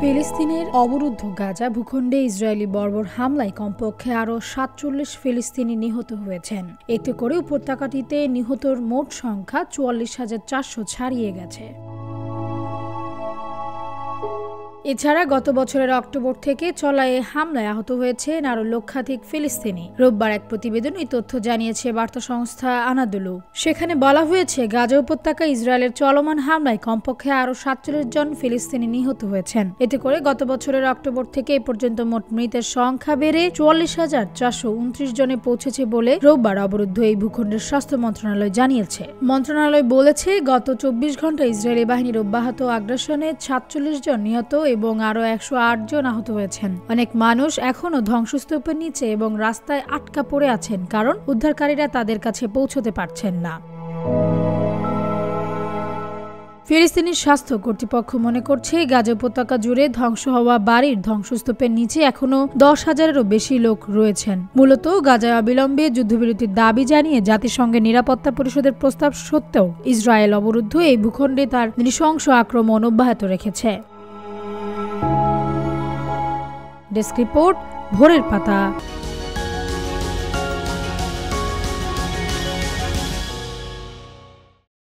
ফিলিস্তিনের অবরুদ্ধ গাজা ভূখণ্ডে ইসরায়েলি বর্বর হামলায় কমপক্ষে আরও ৪৭ ফিলিস্তিনি নিহত হয়েছেন। এতে করে উপত্যকাটিতে নিহতর মোট সংখ্যা ৪৪,৪০০ ছাড়িয়ে গেছে। এছাড়া গত বছরের অক্টোবর থেকে চলা এই হামলায় আহত হয়েছেন আরও লক্ষাধিক ফিলিস্তিনি। রোববার এক প্রতিবেদন এই তথ্য জানিয়েছে বার্তা সংস্থা আনাদোলু। সেখানে বলা হয়েছে, গাজা উপত্যকায় ইসরায়েলের চলমান হামলায় কমপক্ষে আরও ৪৭ জন ফিলিস্তিনি নিহত হয়েছেন। এতে করে গত বছরের অক্টোবর থেকে এ পর্যন্ত মোট মৃতের সংখ্যা বেড়ে ৪৪,৪২৯ জনে পৌঁছেছে বলে রোববার অবরুদ্ধ এই ভূখণ্ডের স্বাস্থ্য মন্ত্রণালয় জানিয়েছে। মন্ত্রণালয় বলেছে, গত ২৪ ঘন্টায় ইসরায়েলি বাহিনীর অব্যাহত আগ্রাসনে ৪৭ জন নিহত এবং আরও ১০৮ জন আহত হয়েছেন। অনেক মানুষ এখনও ধ্বংসস্তূপের নিচে এবং রাস্তায় আটকা পড়ে আছেন, কারণ উদ্ধারকারীরা তাদের কাছে পৌঁছতে পারছেন না। ফিলিস্তিনি স্বাস্থ্য কর্তৃপক্ষ মনে করছে, গাজা উপত্যকা জুড়ে ধ্বংস হওয়া বাড়ির ধ্বংসস্তূপের নিচে এখনও ১০,০০০-এরও বেশি লোক রয়েছেন। মূলত গাজায় অবিলম্বে যুদ্ধবিরতির দাবি জানিয়ে জাতিসংঘের নিরাপত্তা পরিষদের প্রস্তাব সত্ত্বেও ইসরায়েল অবরুদ্ধ এই ভূখণ্ডে তার নৃশংস আক্রমণ অব্যাহত রেখেছে। ডেস্ক রিপোর্ট, ভোরের পাতা।